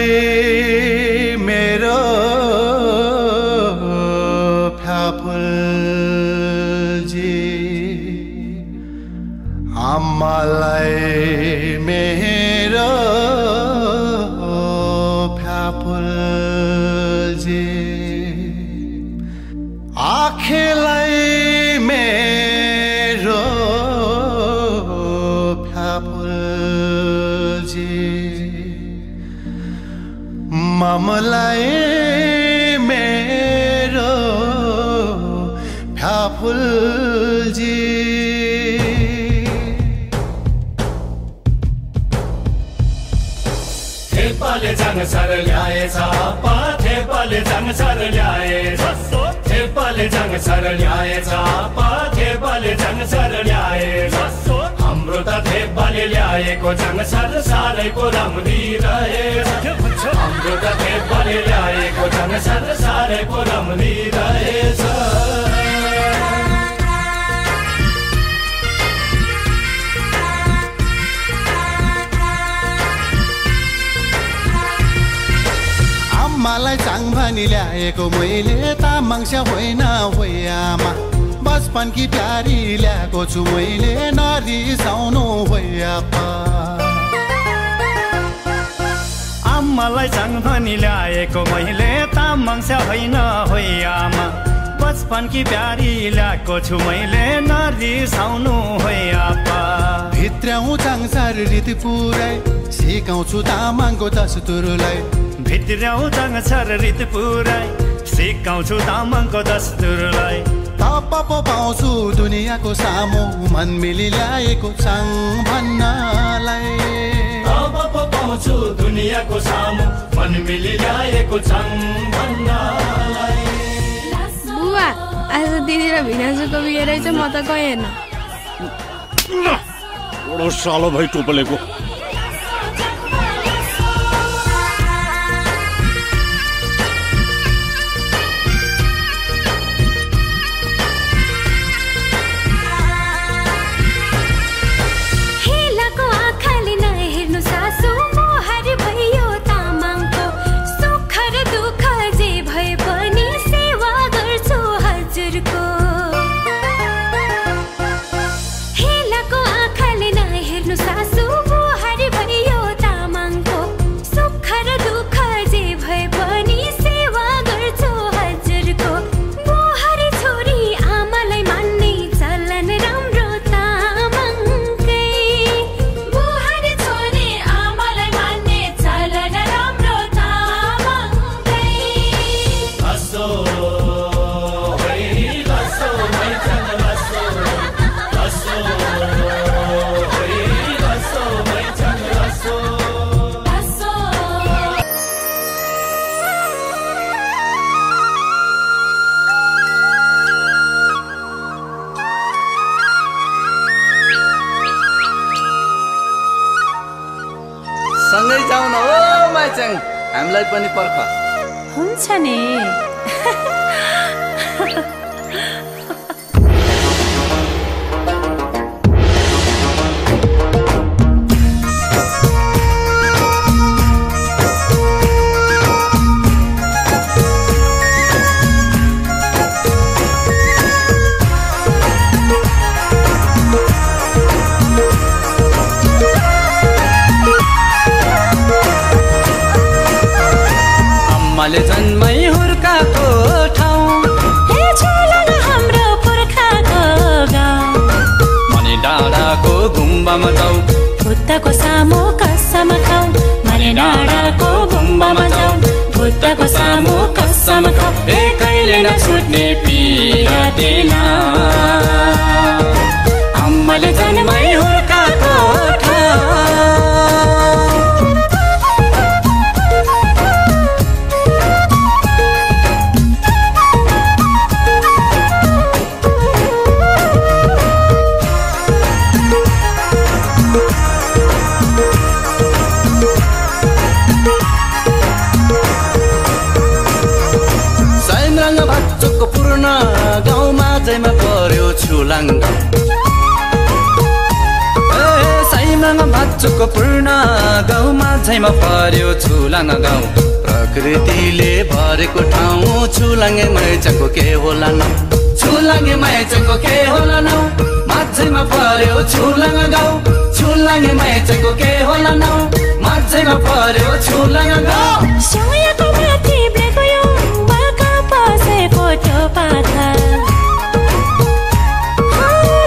आप्पालाई मेरो फ्याफुलजी आम्मालाई मेरो फ्याफुलजी आँखेलाई मेरो फ्याफुलजी ममलाई मेरो फ्याफुलजी थेपाले जाङसर ल्याएछ पा थेपाले जाङसर ल्याएछ थेपाले जाङसर ल्याएछ पा थेपाले जाङसर ल्याएछ हाम्रो त थेपाले ल्याएको जाङसर सारैको राम्री रहेछ हाम्रो त थेपाले ल्याएको जाङसर सारैको राम्री रहेछ मलाई चाङ भनी ल्याएको मैले तामाङस्या होइन होइ आमा बचपनकी प्यारी ल्याएको छु मैले नरिसाउनु होइ आप्पा आम्मालाई चाङ भनी ल्याएको मैले तामाङस्या होइन होइ आमा बचपनकी प्यारी ल्याएको छु मैले नरिसाउनु होइ आप्पा भित्रौँ चाङसार रीति पुरै सिकाउँछु तामाङको दस्तुरलाई भित्रौँ जाङसर रीति पुरै सिकाउँछु तामाङको दस्तुरलाई तप पो पाउँछु दुनियाँको सामु मन मिली ल्याएको चाङ भन्नलाई तप पो पाउँछु दुनियाँको सामु मन मिली ल्याएको चाङ भन्नलाई बुवा आज दिदी र भिनाजुको बिहे रहेछ म त गएन बडो सालो भाइ टोपलेको सँगै जाऊ न ओ माइचाङ हामीलाई पनि पर्ख। हुन्छ नि। आमाले जन्मै हुर्काको ठाउँ, हे छोलन हाम्रो पुर्खाको गाउँ। मनी डाँडाको गुम्बामा जाऊ, बुद्धको सामु कसम खाऊ। मनी डाँडाको गुम्बामा जाऊ, बुद्धको सामु कसम खाऊ। ए कहिले नछुट्ने पिरातेला, आमाले जन्मै हुर्काको ठाउँ। पूर्ण गाउँमा जैमा पर्यो छुलाङ्ग, साइमाङ भाचुको पूर्ण गाउँमा झैमा पर्यो छुलाङ्ग गाउँ। प्रकृतिले भरेको ठाउँ, छुलाङ्गे मैचको के होला न, छुलाङ्गे मैचको के होला न। माझैमा पर्यो छुलाङ्ग गाउँ, छुलाङ्गे मैचको के होला न, माझैमा पर्यो छुलाङ्ग गाउँ। सोयाको माथि ब्रेको यो बाका पसेको टोपाथा,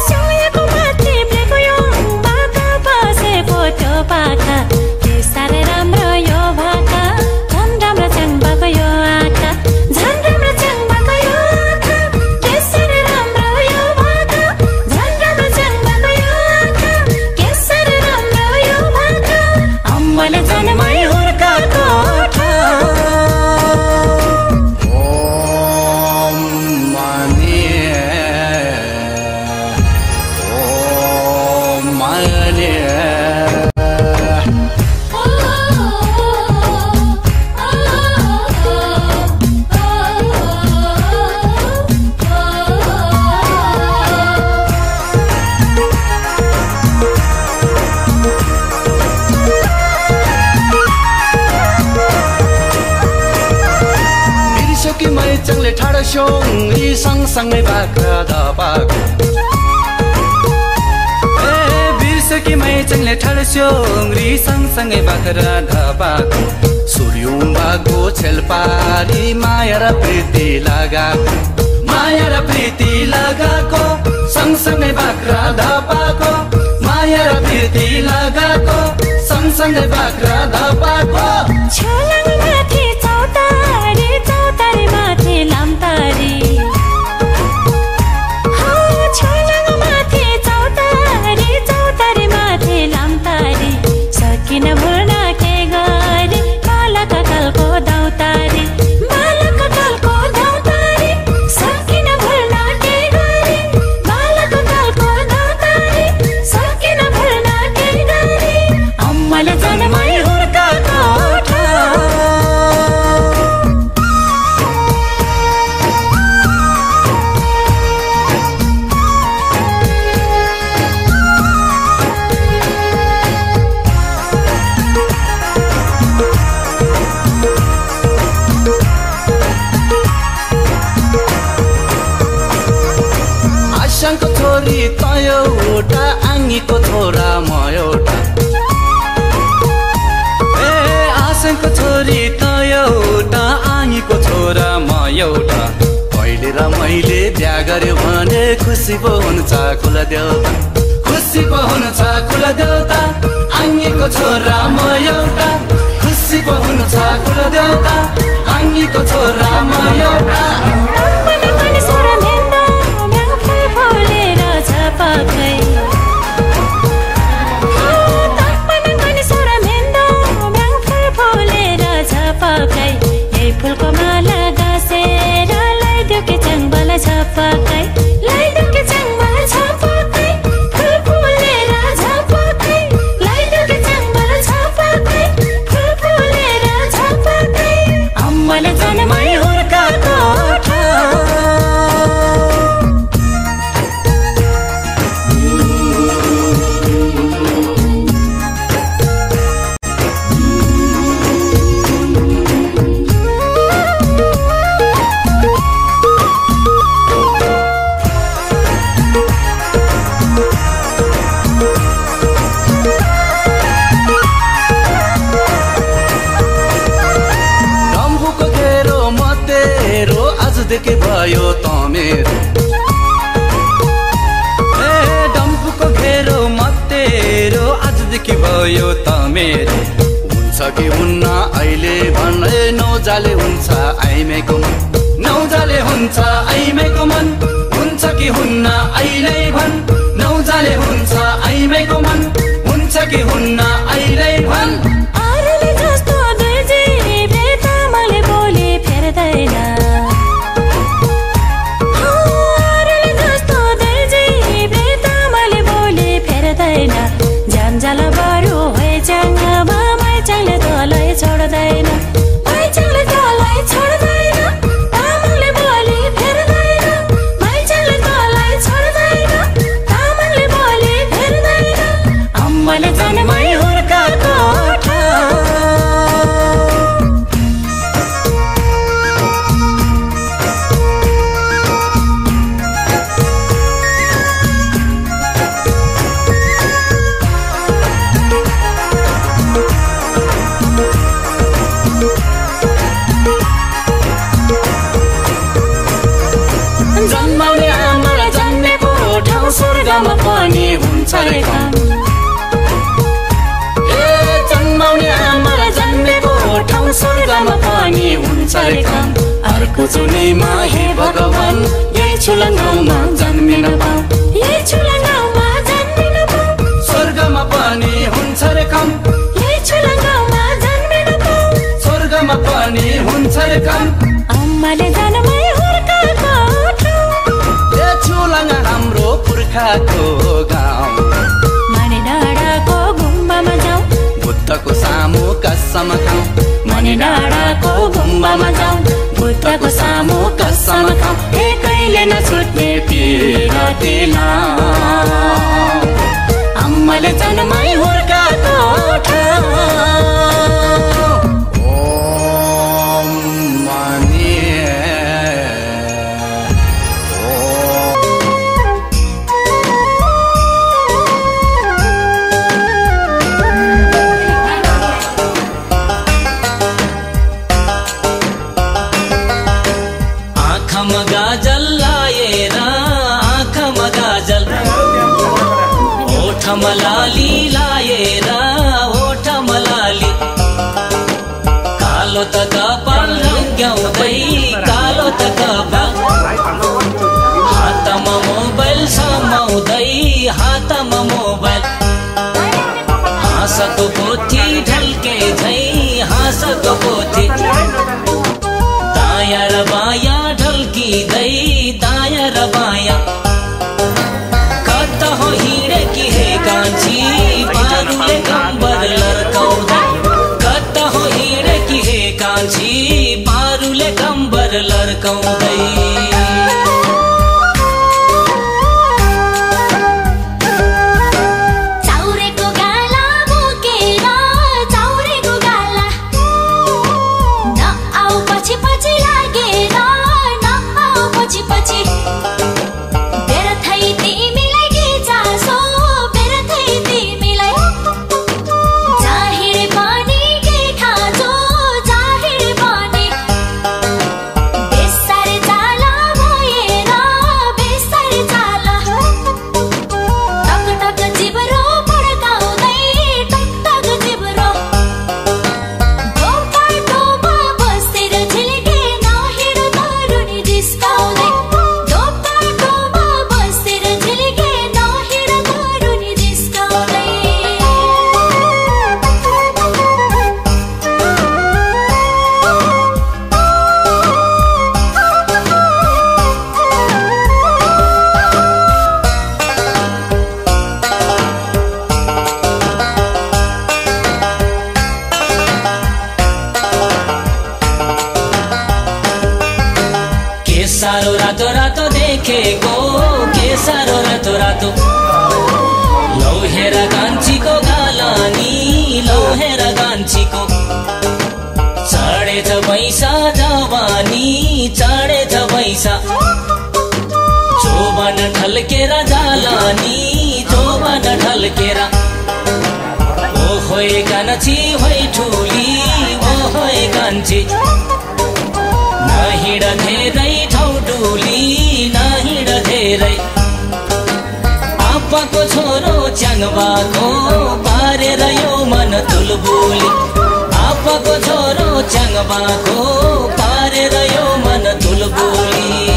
सोयाको माथि ब्रेको यो बाका पसेको टोपाथा। के साह्रै राम्रो यो भाका, झन् राम्रो चङ्बाको यो आँखा, झन् राम्रो चङ्बाको यो आँखा। के साह्रै राम्रो यो भाका, झन् राम्रो चङ्बाको यो आँखा, के साह्रै राम्रो यो भाका। आमाले जन्मै हुर्काको ठाउँ। ओम माने, ओम माने। बिर्सकी मैचङले ठाडो स्योङ्गी सँगसँगै बाख्रा धपाको, बिर्सकी मैचङले ठाडो स्योङ्गी सँगसँगै बाख्रा धपाको। सूर्युम्बाको छेलपारी माया र प्रीति लगाको, माया र प्रीति लगाको, सँगसँगै बाख्रा धपाको। माया र प्रीति लगाको, सँगसँगै बाख्रा धपाको। छुलाङ्ग माथि चौतारी, चौतारी माथि लामतारी। छुलाङ्ग माथि चौतारी, चौतारी माथि लामतारी। सकिन भुल्न के गरी बालक कालको दौतारी, बालक कालको दौतारी। सकिन भुल्न के गरी बालक कालको दौतारी, सकिन भुल्न के गरी। आमाले जन्मै हुर्काको ठाउँ। आशाको छोरी त एउटा, आङ्गीको छोरा म एउटा। आशाको छोरी त एउटा, आङ्गीको छोरा म एउटा। पहिले र मैले बिहा गर्यो भने खुसी पो हुन्छ कुल देउता, खुसी पो हुन्छ कुल देउता। आङ्गीको छोरा म एउटा, खुसी पो हुन्छ कुल देउता। आङ्गीको छोरा म एउटा। फुलको माला गाँसेर लगाइदियो कि चङ्बालाई झपकाई, लगाइदियो कि चङ्बालाई झपकाई। फुल फुलेर झपकाई, लगाइदियो कि चङ्बालाई झपकाई, फुल फुलेर झपकाई। आजदेखि भयो त मेरो डम्फुको घेरो मतेरो आजदेखि भयो त मेरो हुन्छ कि हुन्न अहिले भने नौजाले हुन्छ आइमेको मन नौजाले हुन्छ आइमेको मन हुन्छ कि हुन्न अहिले भन नौजाले हुन्छ आइमेको मन हुन्छ कि हुन्न अहिले भन अरूले जस्तो दुई जीवले तामाले बोली फेर्दैन अरूले जस्तो दुई जीवले तामाले बोली फेर्दैन जन्जाल बरु होइ जङ्गमा मैचाङले तँलाई छोड्दैन मैचाङले तँलाई छोड्दैन तामाले बोली फेर्दैन मैचाङले तँलाई छोड्दैन तामाले बोली फेर्दैन अम्माले जन्मै हुर्काएको जन्माउने आमालाई जन्मेको ठाउँ स्वर्गमा पनि हुन्छ रे काम जन्माउने आमालाई जन्मेको ठाउँ स्वर्गमा पनि हुन्छ रे काम अर्को जुनीमा हे भगवान यही छुलङ्गाउमा जन्मिन पाऊ यही छुलङ्गाउमा जन्मिन पाऊ स्वर्गमा पनि हुन्छ रे काम यही छुलङ्गाउमा जन्मिन पाऊ स्वर्गमा पनि हुन्छ रे काम अम्माले जन्मै हुर्काएको छुलङ्गा हाम्रो पुर्खाको गाउँ मणि डाँडाको गुम्बामा जाउँ बुद्धको सामु कसम खाउँ मणि डाँडाको गुम्बामा जाउँ बुद्धको सामु कसम खाउँ कहिले नछुट्ने पिरती लाउँ अम्माले जन्मै हुर्काएको मलाली लाएर ओठ मलाली कालो त कपाल रङ्ग्याउँदै कालो त कपाल हातमा मोबाइल समाउँदै हातमा मोबाइल हाँसको पोथी ढल्के झै हाँसको पोथी दायाँ र बायाँ ढल्किँदै दायाँ र बायाँ कता हो हिँडेकी हे कान्छी पारुले कम्बर लर्काउँदै कता हो हिँडेकी हे कान्छी पारुले कम्बर लर्काउँदै सारो रातो रातो देखेको के सारो रातो रातो लौहेर कान्छीको गालानी लौहेर कान्छीको चढेछ पैसा जवानी चढेछ पैसा चोबन ढल्केर जालानी चोबन ढल्केर ओ होए कान्छी होइ ठुली ओ होए कान्छी नहिँड धेरै तुलबुली नहिँड धेरै आप्पाको छोरो च्याङबाको पारेर यो मन तुलबुली आप्पाको छोरो च्याङबाको पारेर यो मन तुलबुली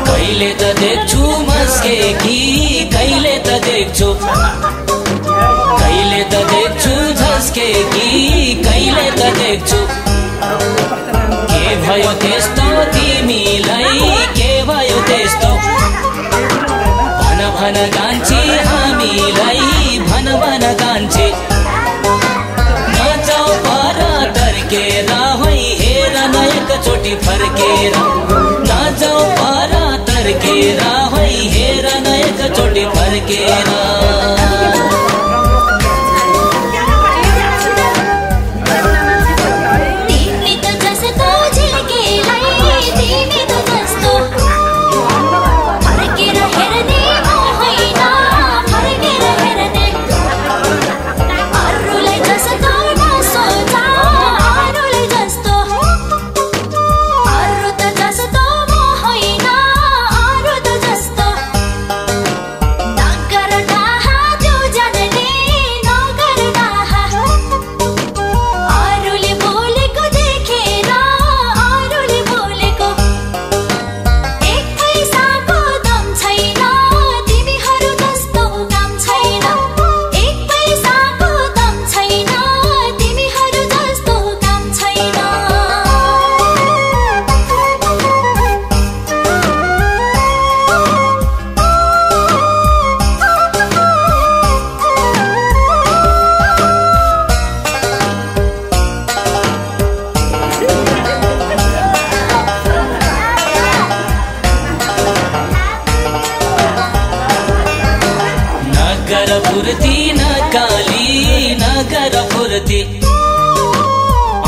कहिले त देख्छु मस्के कि कहिले त देख्छु कहिले त देख्छु झस्के कि कहिले त देख्छु के भयो त्यस्तो तिमीलाई के भयो त्यस्तो भन भन गान्छे हामीलाई भन भन गान्छे नजाऊ पर तर्केर होइ हेर न एकचोटि फर्केर नजाऊ पर तर्केर होइ हेर न एकचोटि फर्केर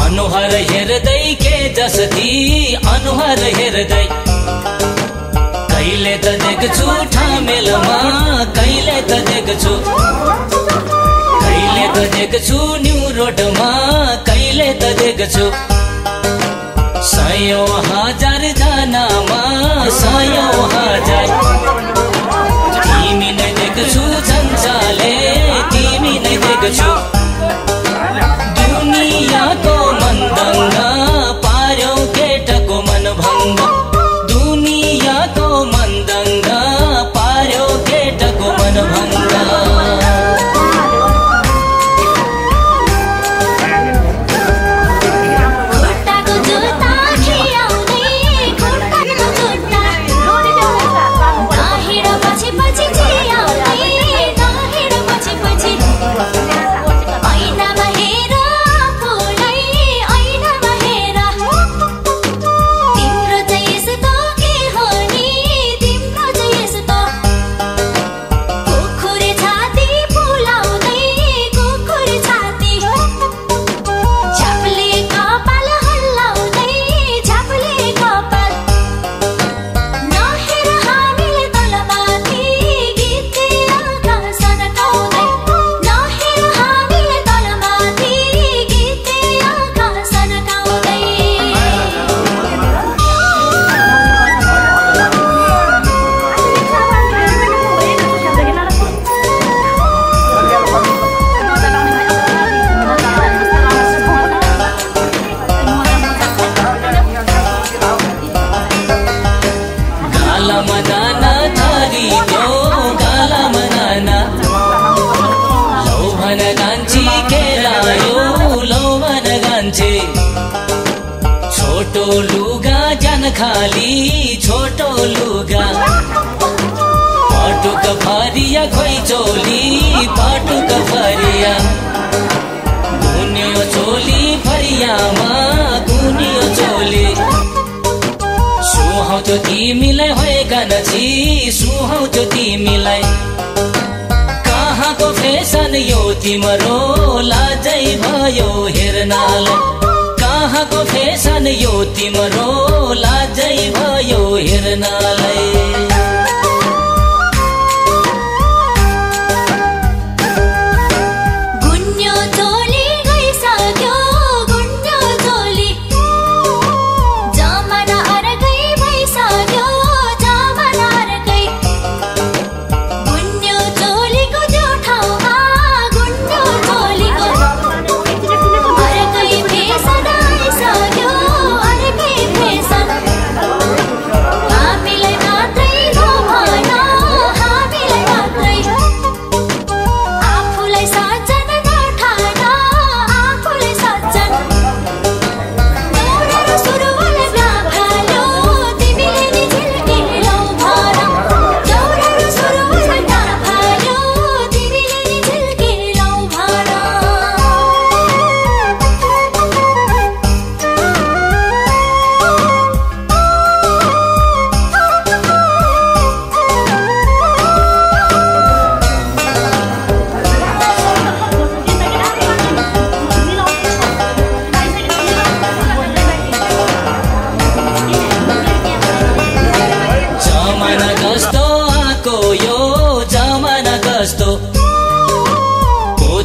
अनुहार हेर्दै के जसती अनुहार हेर्दै कहिले त देख्छु ठामेलमा कहिले त देख्छु कहिले त देख्छु न्यू रोडमा कहिले त देख्छु सयौं हजार जनामा सयौं हजार तिमी नै देख्छु झन्झाले तिमी नै देख्छु दुनियाँको मन्दङ्ग पार्यौ केटको मन भङ्ग दुनियाँको मन्दङ्ग पार्यौ केटको मन भङ्ग खुट्टाको जुत्ता खियाउने खुट्टाको जुत्ता गालामा नाना थरियो गालामा नाना लौ भन गान्छी केलायो लौ भन गान्छे छोटो लुगा जान खाली छोटो लुगा पाटुक फरिया खोइ चोली पाटुक फरिया गुन्यो चोली फरियामा गुन्यो चोली सुहाउँछ तिमीलाई होइकन छि सुहाउँछ तिमीलाई कहाँको फेसन यो तिम्रो लाजै भयो हेर्नलाई कहाँको फेसन यो तिम्रो लाजै भयो हेर्नलाई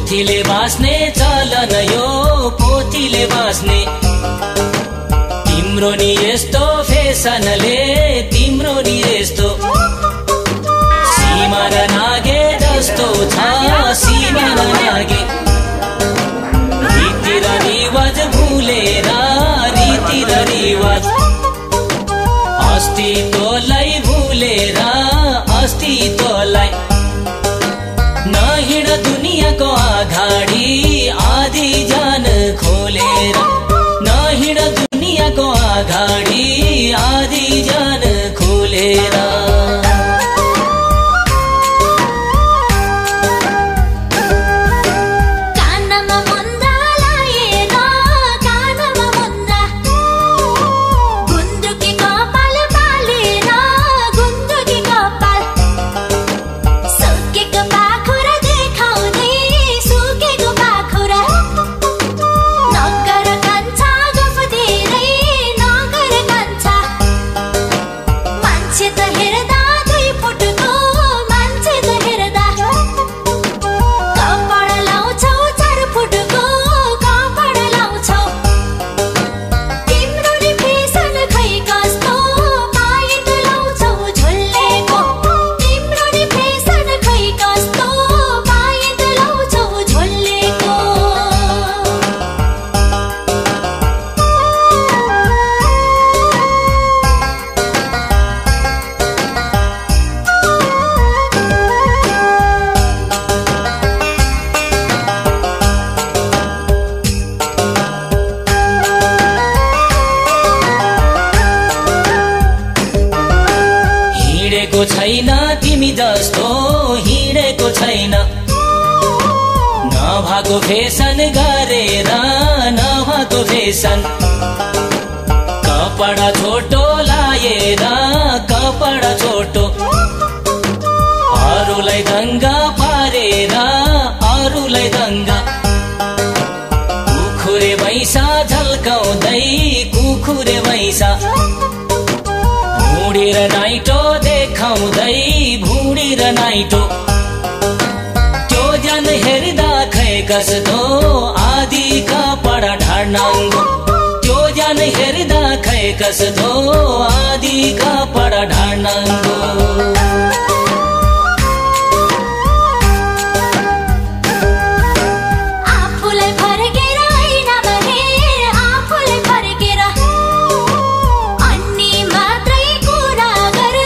पोथीले बाँच्ने चलन यो पोथीले बाँच्ने तिम्रो नि यस्तो फेसनले तिम्रो नि यस्तो सीमा नागे जस्तो छ सीमा नागे रीति र रिवाज भुलेर रीति र रिवाज अस्तित्वलाई भुलेर अस्तित्वलाई नहिँड दुनियाँको अगाडि आधी जान खोलेर नहिँड दुनियाँको अगाडि आधी जान खोलेर छैन तिमी जस्तो हिँडेको छैन नभएको फेसन गरेर नभएको फेसन कपडा छोटो लाएर कपडा छोटो अरूलाई दङ्गा पारेर अरूलाई दङ्गा कुखुरे भैँसा झल्काउँदै कुखुरे भैँसा भुँडी र नाइटो देखाउँदै भुँडी र नाइटो त्यो जन हेर्दा खै कस्तो आधी कपडा ढाड्नाङ्गो त्यो जन हेर्दा खै कस्तो आधी कपडा ढाड्नाङ्गो आफूलाई फर्केर अन्नी मात्रै कुरा गरे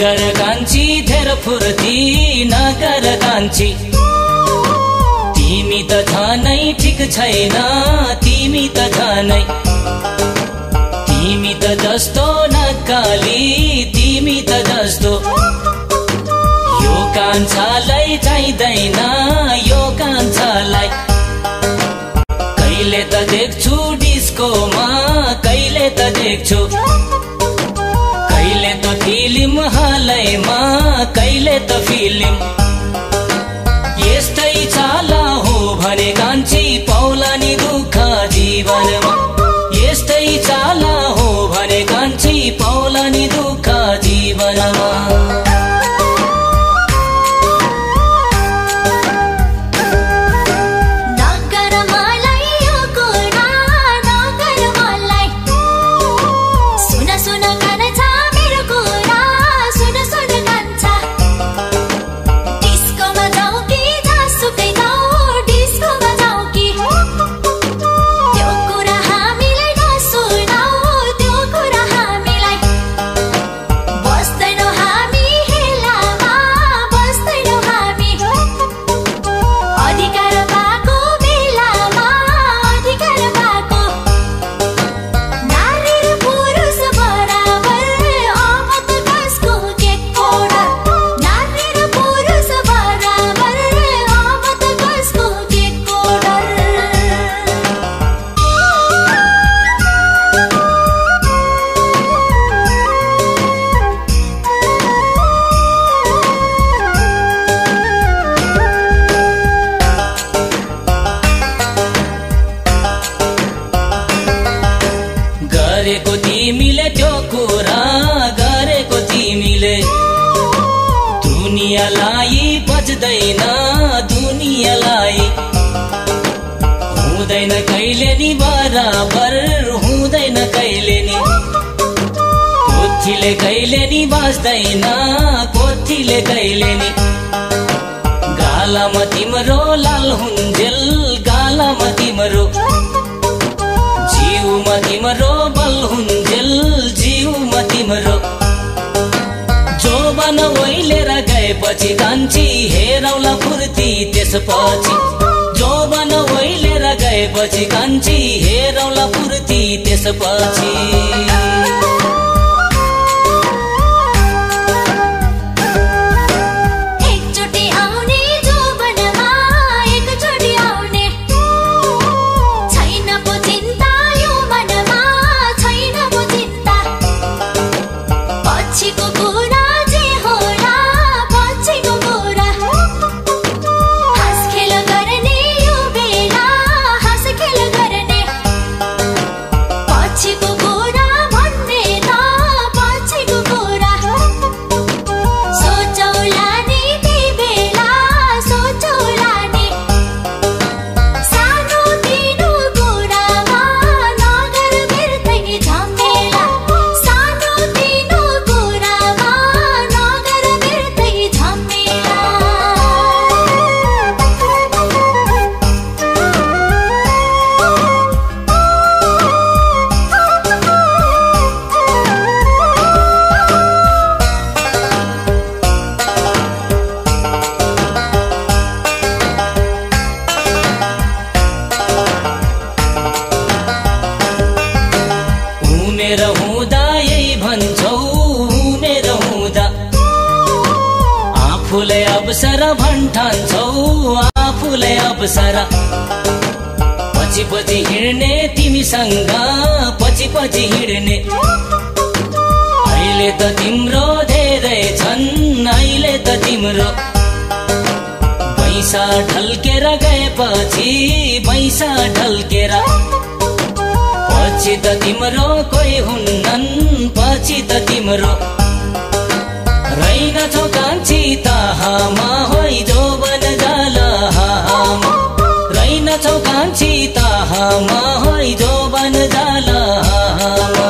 नगर कान्छी धेर फुर्ती नगर कान्छी तिमी त झनै ठिक छैन तिमी त झनै तिमी त जस्तो नक्काली तिमी त जस्तो यो कान्छालाई चाहिँदैन यो कान्छालाई कहिले त देख्छु डिस्कोमा कहिले त देख्छु कहिले त फिल्म हालैमा कहिले त फिल्म यस्तै चाला हो भने कान्छी पाउला नि दुःख जीवनमा यस्तै चाला हो भने कान्छी पाउला नि दुःख जीवनमा गरेको तिमीले त्यो कुरा गरेको तिमीले दुनियाँलाई बज्दैन दुनियाँलाई हुँदैन कहिले नि बराबर हुँदैन कहिले नि कोठीले कहिले नि बाँच्दैन कोठीले कहिले नि गालामा तिम्रो लाल हुन्जेल गालामा तिम्रो जीवमा तिम्रो बल हुन्जेल जीवमा तिम्रो जोबन ओइलेर गएपछि कान्छी हेरौला फुर्ती त्यसपछि जोबन ओइलेर गएपछि कान्छी हेरौला फुर्ती त्यसपछि आफूलाई अवसर भन्ठान्छौ आफूलाई अवसर पछि पछि हिँड्ने तिमीसँग पछि पछि हिँड्ने अहिले त तिम्रो धेरै छन् अहिले त तिम्रो पैसा ढल्केर गएपछि पैसा ढल्केर पछि त तिम्रो कोही हुन्नन् पछि त तिम्रो रहिनछौ कान्छी ताहामा होइ जोबन जाला हामा रहिनछौ कान्छी ताहामा होइ जोबन जाला हामा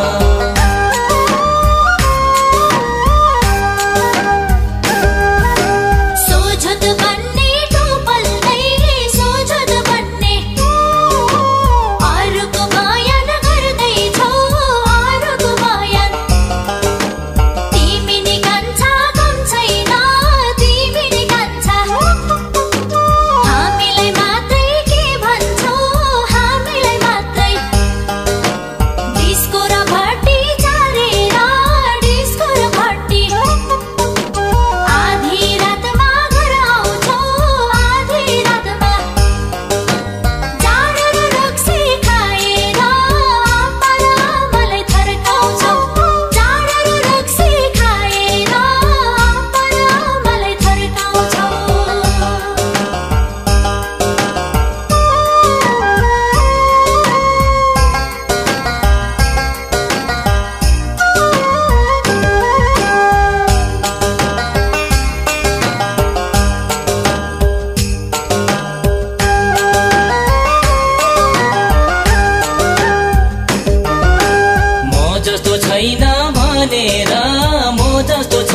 तिमी नि कान्छा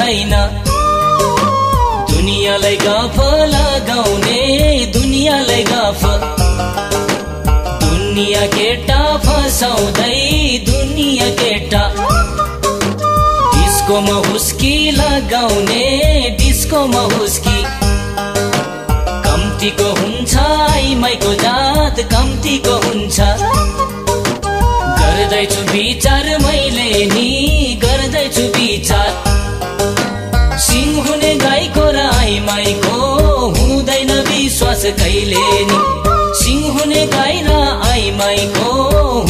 छैन दुनियाँलाई गफ लगाउने दुनियाँलाई गफ दुनियाँ केटा फसाउँदै दुनियाँ केटा डिस्कोमा हुस्की लगाउने डिस्कोमा हुस्की कम्तीको हुन्छ आइमाईको जात कम्तीको हुन्छ गर्दैछु विचार मैले नि गर्दैछु विचार सिंह हुने गाईको र आइमाईको हुँदैन विश्वास कहिले नि सिंह हुने गाई र आइमाईको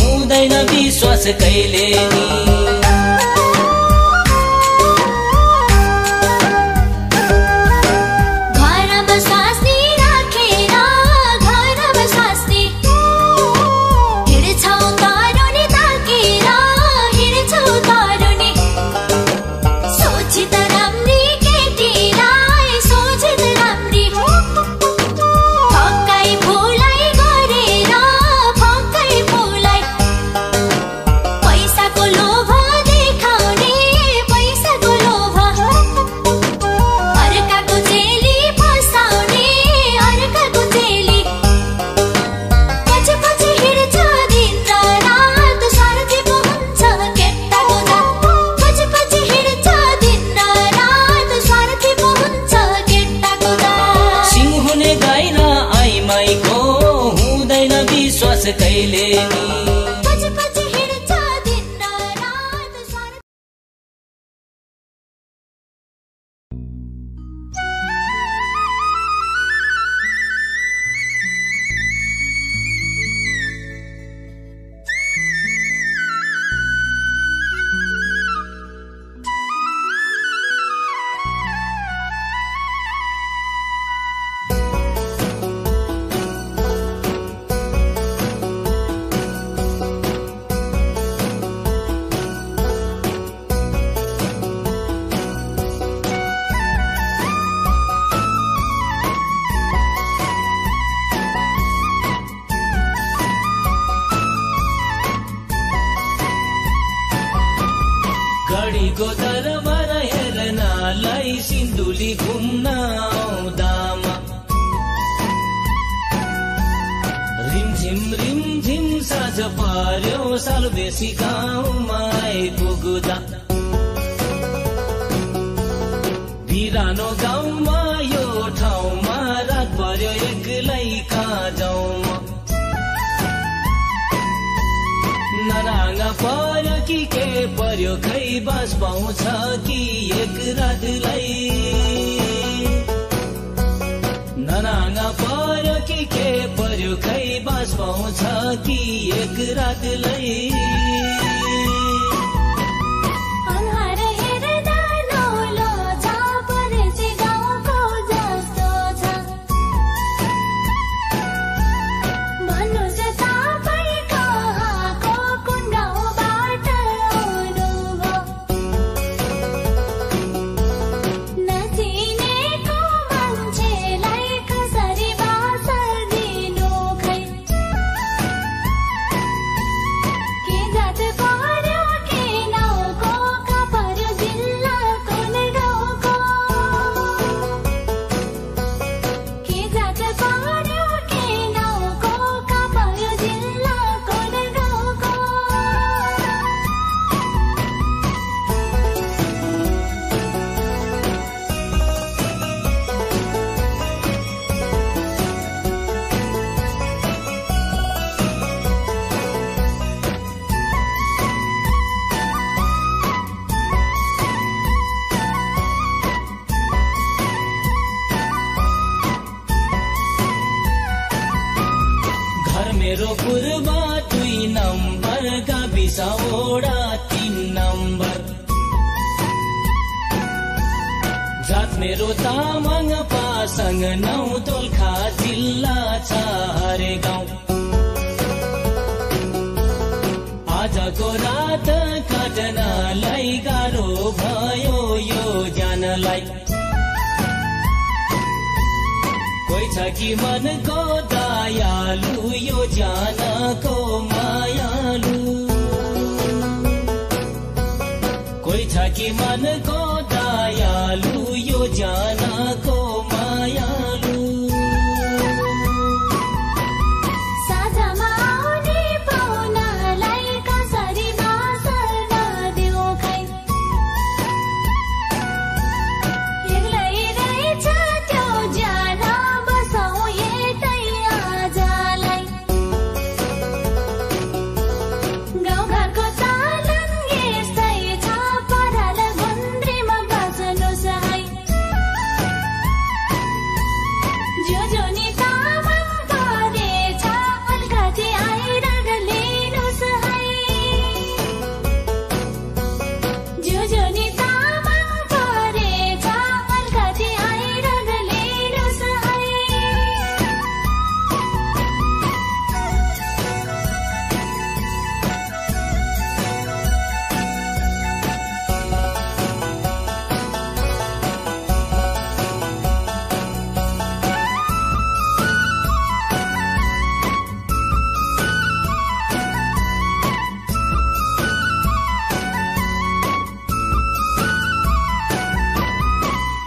हुँदैन विश्वास कहिले नि कहिले दरबार हेर्नलाई सिन्धुली घुम्न आउँदामा रिमझिम साँझ पर्यो साल बेसी गाउँमा आइपुग्दा बिरानो गाउँमा यो ठाउँमा रात पर्यो एक्लै कहाँ जाउँ नराङ्गा पर्यो कि के पर्यो खै बास पाउँछ कि एक रातलाई नराङ्गा पर्यो कि के पर्यो खै बास पाउँछ कि एक रातलाई मेरो पूर्वा 2 नम्बर गाविस वडा 3 नम्बर जात मेरो तामाङ पासाङ 9 दोलखा जिल्ला छ हरे गाउँ आजको रात काट्नलाई गाह्रो भयो यो जानलाई कोही छ कि मनको दयालु यो जानको मायालु कोही छ कि मनको दया दुईजनाको मायालु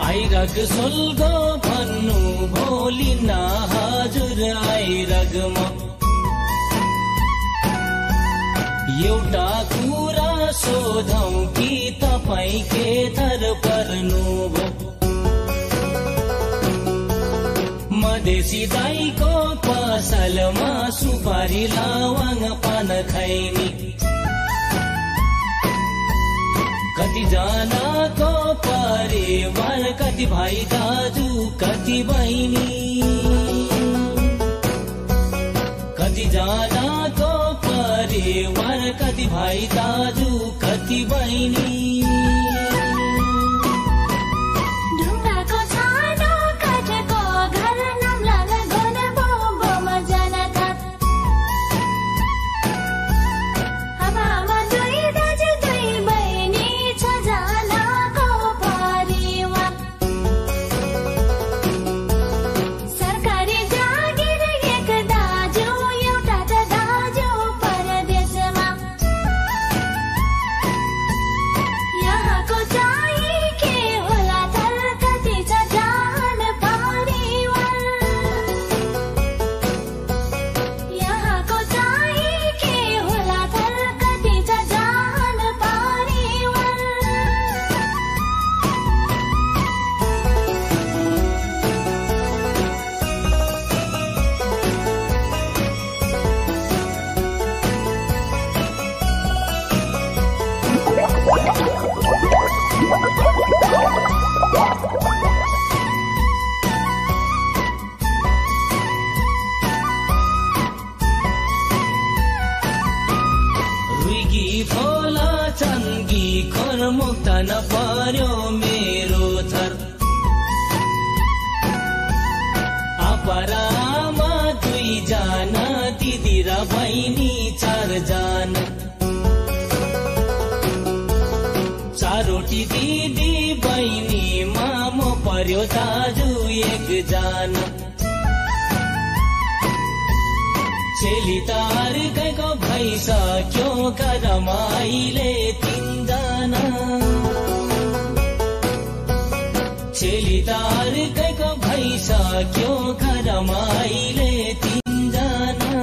आइरग सोल्गो भन्नु भोलिन हजुर आइरगमा एउटा कुरा सोधौं कि तपाईँ के थर पर्नु भो मधेसी दाइको पसलमा सुपारी लावाङ पान खैनी कति जनाको परिवार कति भाइ दाजु कति बहिनी कति जनाको परिवार कति भाइ दाजु कति बहिनी मुक्तन पर्यो मेरो थर अपरामा दुईजना दिदी र बहिनी चारजना चारोटी दिदी बहिनी मामो पर्यो दाजु एकजना चेली तार गएको भइसक्यो करमाइले तीनजना चेली तार गएको भइसक्यो करमाइले तीनजना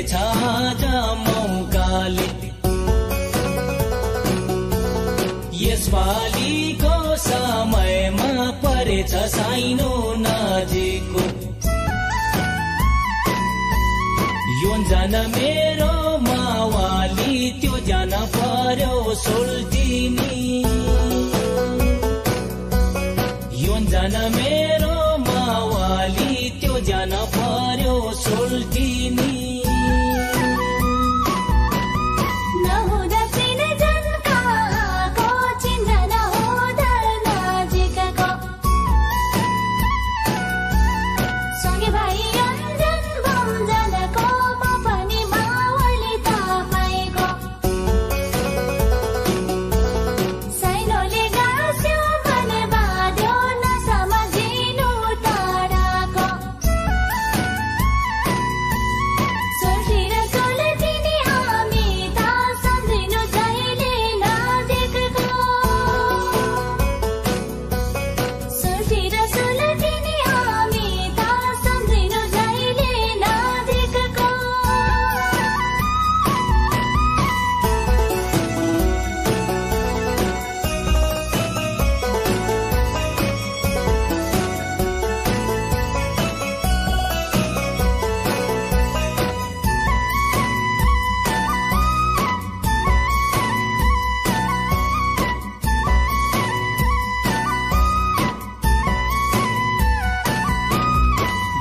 परेछ आज मौकाले यसपालिको समयमा परेछ साइनो नजिकको योन्जन मेरो मावाली त्यो जान पर्यो सोल्टिनी योन्जन मेरो मावाली त्यो जान पर्यो सोल्टिनी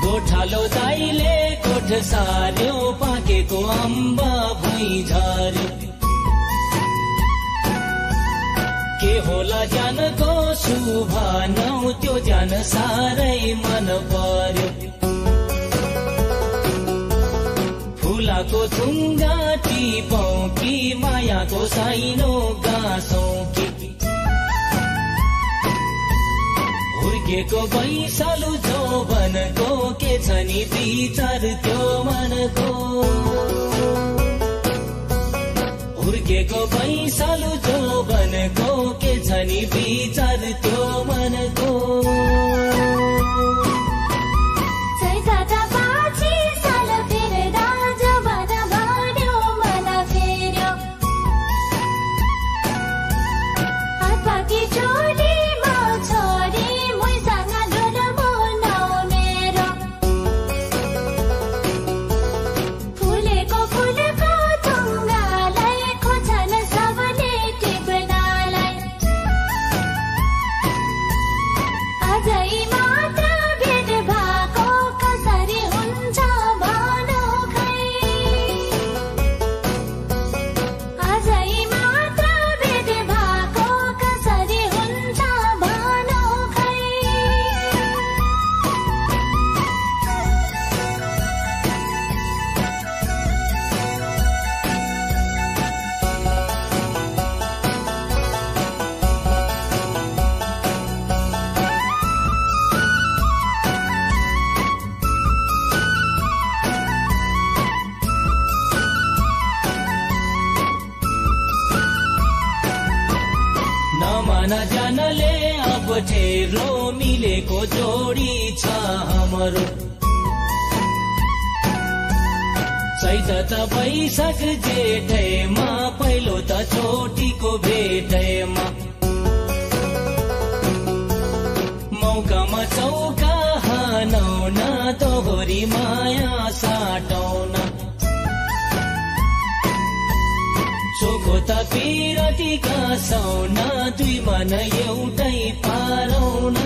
गोठालो दाइले गोठ सार्यो पाकेको अम्बा भुइँ झर्यो के होला ज्यानको सुभानौ त्यो ज्यान साह्रै मन पर्यो फुलाको थुङ्गा टिपौँ कि मायाको साइनो गाँसौँ कि हुर्केको बैसालु जोबनको के छ नि विचार त्यो मनको हुर्केको बैसालु जोबनको के छ नि विचार त्यो मनको नजानले अब ठेरो मिलेको जोडी छ हाम्रो चैत त बैशाख जेठैमा पहिलो त चोटीको भेटैमा मौकामा चौका हानौन दोहोरी माया साटौन चोखो त पिरती गाँसौन दुई मन एउटै पारौन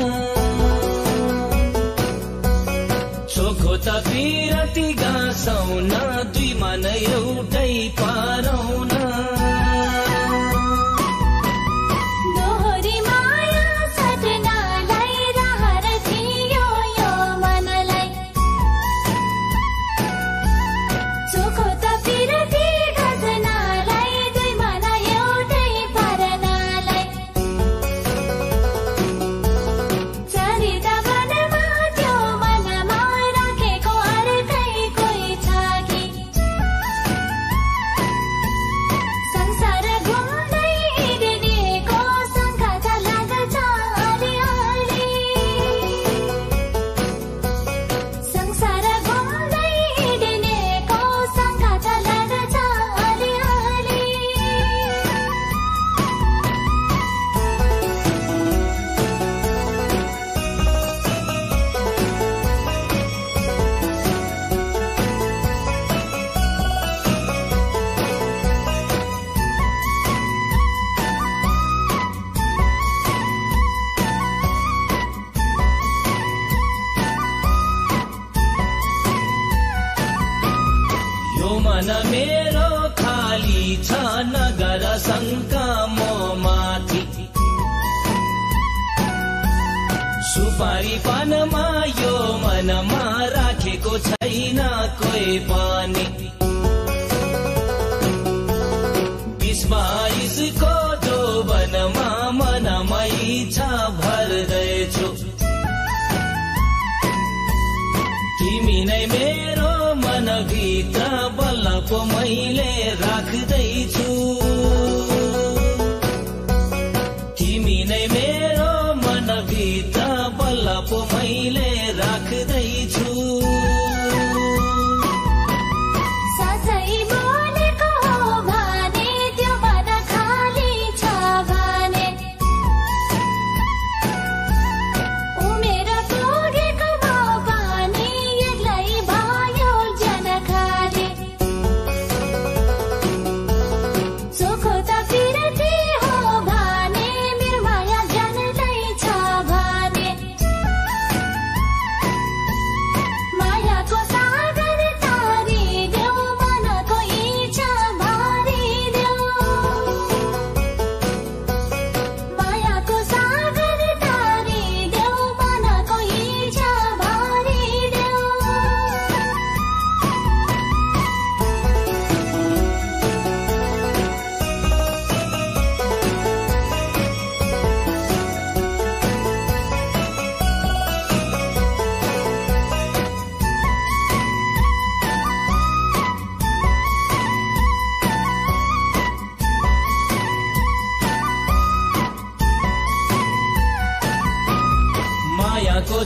चोखो त पिरती गाँसौन दुई मन एउटै पारौन मन मेरो खाली छ नगर शङ्का म माथि सुपारी पानमा यो मनमा राखेको छैन कोही पनि 20-22 को जोबनमा मनमा इच्छा भर्दैछु तिमी नै मेरो मनभित्र बल्ल पो मैले राख्दैछु तिमी नै मेरो मनभित्र बल्ल पो मैले राख्दैछु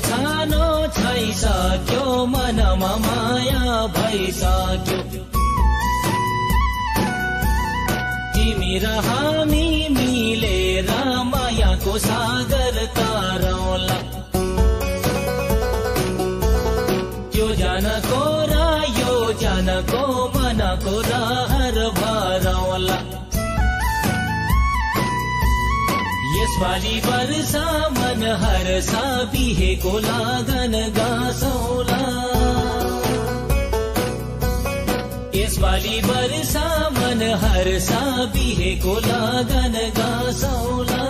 छानो छैसक्यो मनमा माया भइसक्यो तिमी र हामी मिलेर मायाको सागर तारौला त्यो जानको र यो जानको मनको रहर भरौला यसपालि वर्षा मन हर्षा बिहेको लागन गासौला यसपालि वर्षा मन हर्षा बिहेको लागन गासौला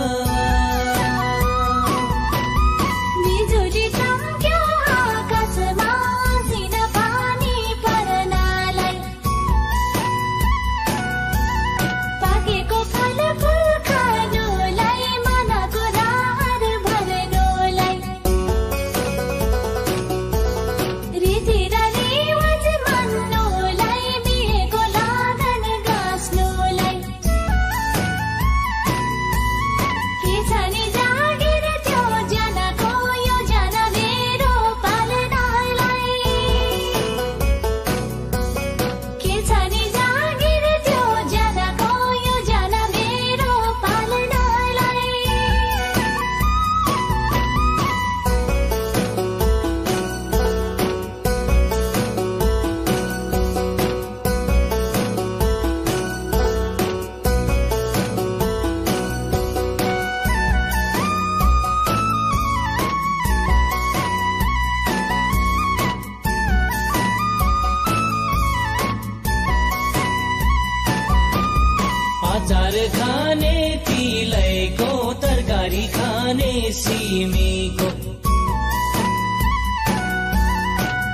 अचार खाने तिलैको तरकारी खाने सिमीको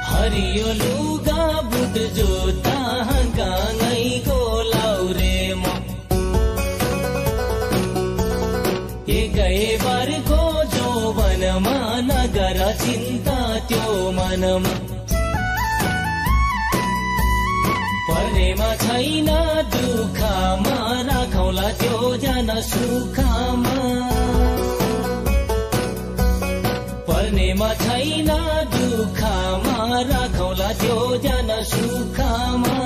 हरियो लुगा बुट जोता गाङैको लाउरे म एकै बारको जोवनमा नगर चिन्ता त्यो मनमा पर्नेमा छैन दुःखमा राखौला त्यो जन सुखमा पर्नेमा छैन दुःखमा राखौला त्यो जन सुखमा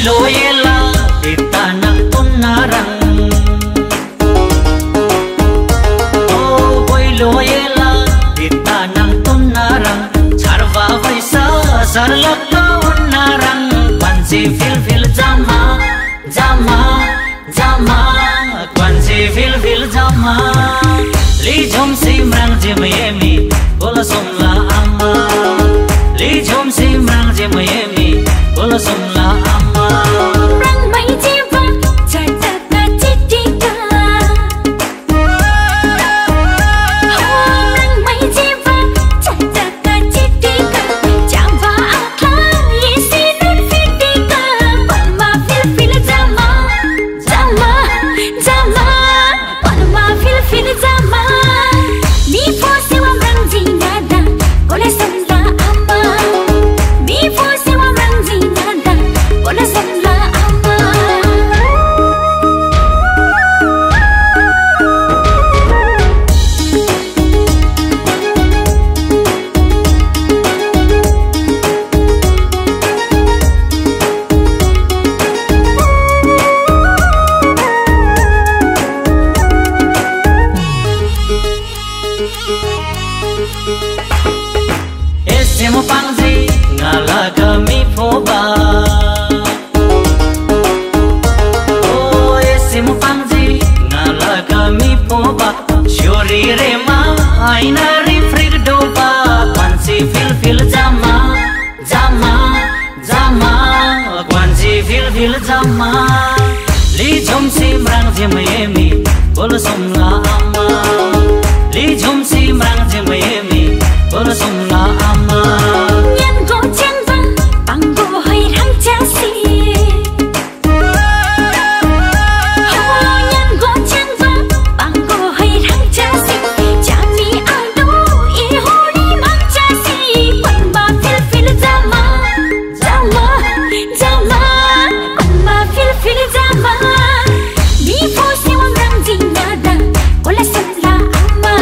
Boilo ela itana tunarang Oh boilo ela itana tunarang charva vaisa sarlakka unarang Kwansi fil jama jama jama Kwansi fil jama Li jom simrang jemyemi bola somla amma Li jom simrang jemyemi bola somla amma Rang mai jiva chataka chitika Rang mai jiva chataka chitika Java akha yesi nun fitika Palma fil jama jama jama Palma fil jama Before siwa rang jinada kole somla amma Before siwa rang jinada kole somla amma Esemo pangzi ngalaga mi foba Oh esemo pangzi ngalaga mi foba Shori rema aina rifrig doba Kwansi fil jama jama jama Kwansi fil jama Li jom simrang jemyemi bola somla amma Li jom simrang jemyemi bola somla amma Nyan go changba pango hoi rang chasi Nyan go changba pango hoi rang chasi Chami ando I hori mang chasi Palma fil jama jama jama Palma fil jama Before siwa rang jinada kola somla amma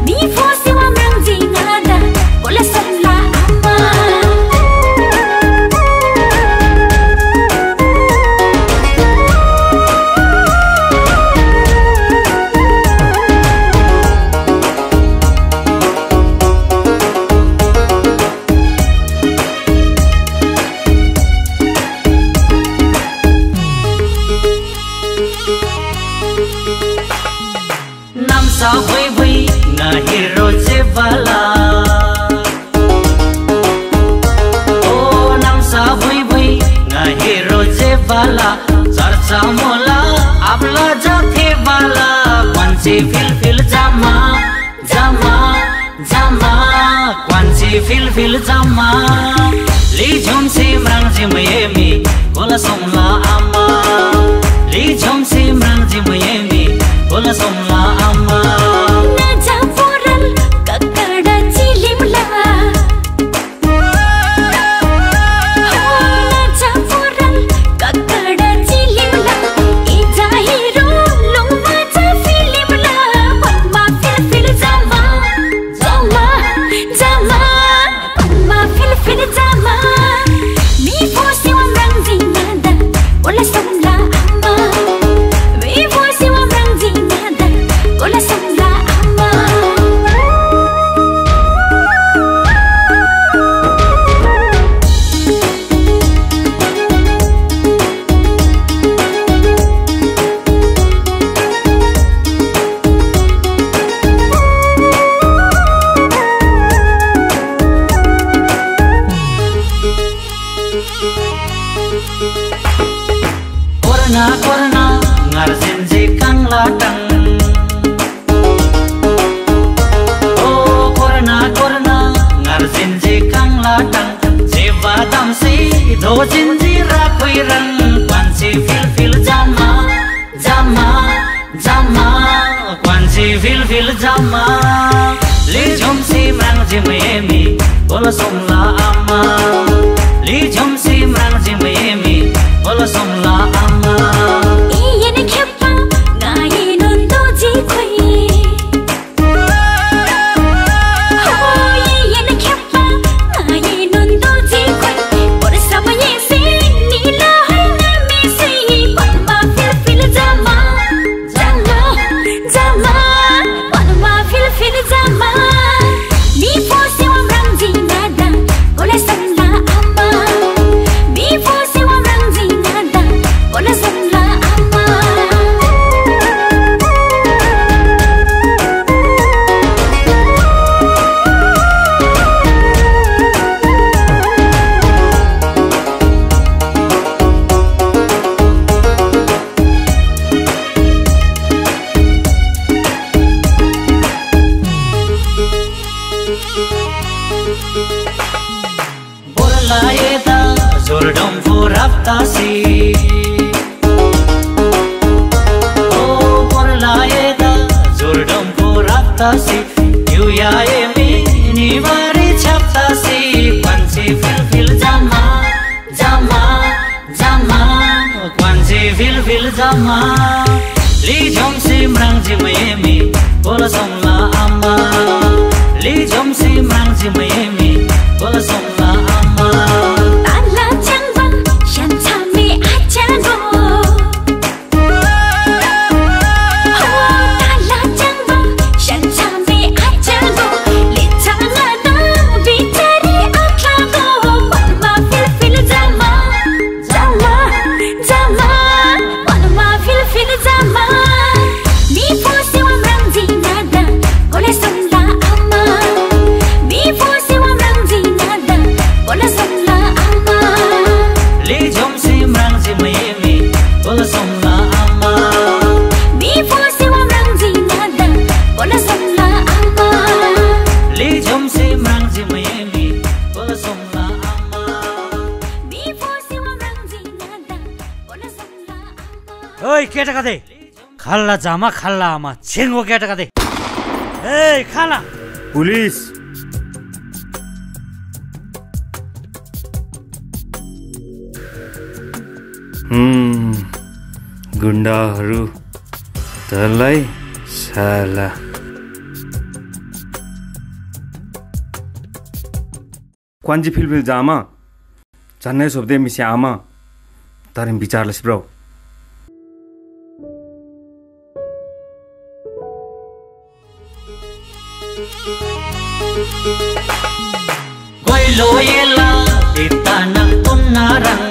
Before siwa rang jinada kola somla amma Nam sa vui na hero je bala Oh nam sa vui na hero je bala charcha mola abla jathe bala Kwansi fil jama jama jama Kwansi fil jama Li jom simrang jemyemi bola somla amma Li jom simrang jemyemi bola somla amma Naja foral kakada chilimla Naja foral kakada chilimla Ija hero lungma ja filimla Palma fil jama jama jama Palma fil jama Before siwa rang jinada kola somla amma Before siwa rang jinada kola somla amma Korna ngarsenji kang latang Oh korna ngarsenji kang latang Jeba damsi dojinji rakhoi rang Kwansi fil jama jama jama Kwansi fil jama Li jom simrang jemyemi bola somla amma Li jom simrang jemyemi bola somla amma Iyan kheppa ngai non doji khoi Iyan kheppa ngai non doji khoi Por samye se nila फिल जामा ली झोमसी म्रांजी मयेमी बोला सोमला आमा ली झोमसी म्रांजी मयेमी बोला सोमला आमा ताला चांगबा शांचामी आचागो ताला चांगबा शांचामी आचागो लिचांगा ना बिचारी आखागो पनमा फिल जामा जामा जामा पनमा फिल जामा Before siwa mrangzi nada Kola somla ama Before siwa mrangzi nada Kola somla ama Li jomsi mrangzi mayemi Kola somla ama Before siwa mrangzi nada Kola somla ama Li jomsi mrangzi mayemi Kola somla ama Before siwa mrangzi nada Kola somla ama ओइ केटा कतै खाल्ला जामा खाल्ला आमा छेङ्गो केटा कतै ए खाला पुलिस गुण्डाहरू तलाई साला क्वान्जी फिलफिल जामा झन्नै सोध्दै मिसे आमा तर विचारले सिब्राउ Goilo yela itana tunarang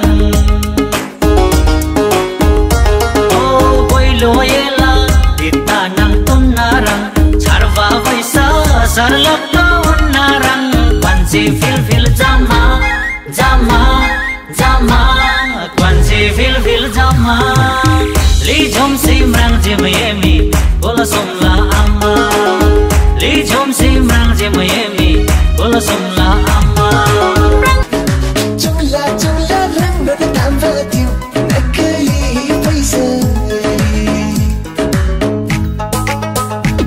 Oh goilo yela itana tunarang charva vaisa sarlakta unnarang kwanji fil jama jama jama kwanji fil jama li jomsi mrangji mayemi bola somla amma li jomsi mrangji mayemi bola somla amma chula chula rang no ta tam va tiu nakali paisa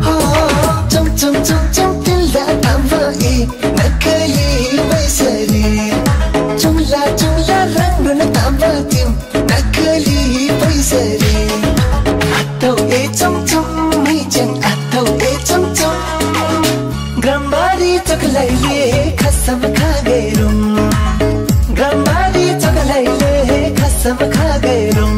ha chum chum chum chum til da tam va e nakali paisa re chula chula rang no ta tam va tiu nakali paisa re atau e chum chum mai chang atau e chum chum Grambari chakalaile khasam khagairum Grambari chakalaile khasam khagairum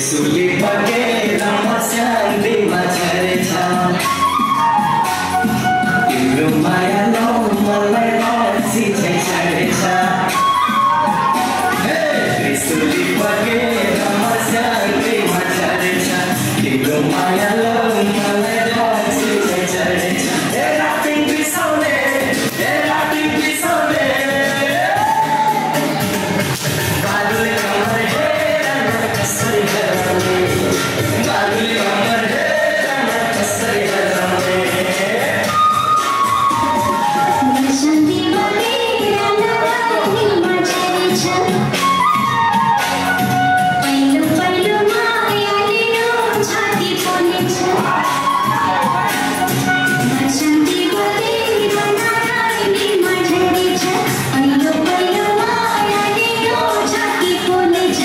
Trishuli पकेर मस्याङ्गीमा छरेछ तिम्रो माया लौ मलाई रक्सी चाहिँ छरेछ त्रिशूली पकेर मस्याङ्गीमा छरेछ तिम्रो माया लौ मलाई रक्सी चाहिँ छरेछ ए राति बिसाउने बादुले कमर हेर कसरी हराउने बादुले कमर हेर कसरी हराउने शान्ति बलेर नलाग्नेमा छरेछ पहिलो पहिलो मायाले यो छाती पोलेछ शान्ति बलेर नलाग्नेमा छरेछ पहिलो पहिलो मायाले यो छाती पोलेछ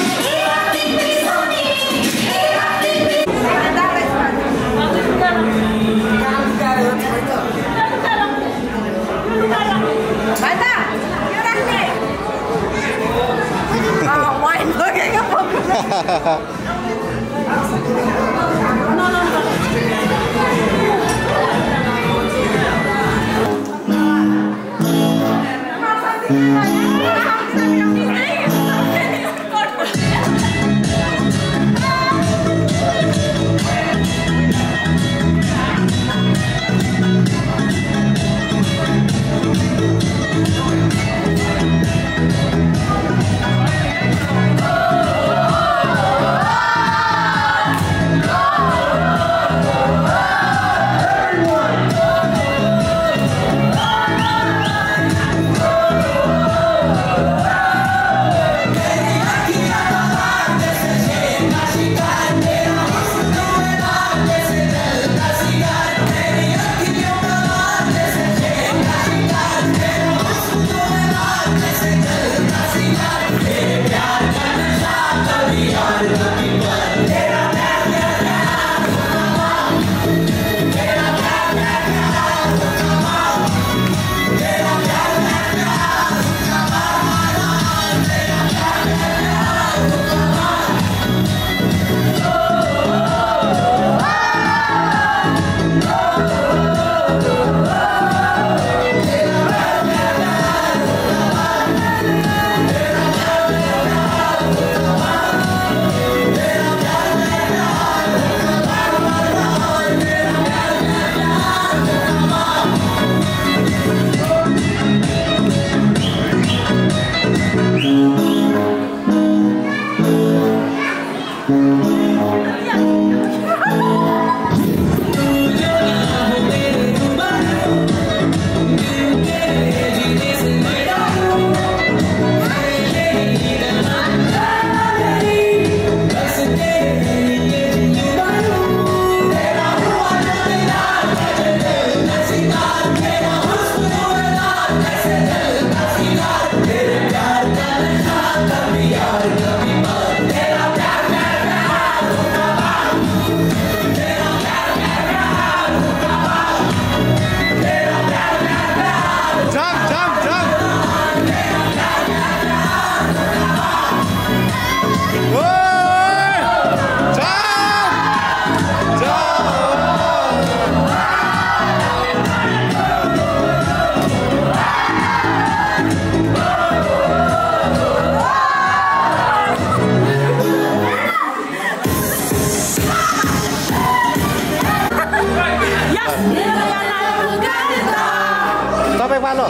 तपाईँ पालो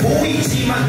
보이지만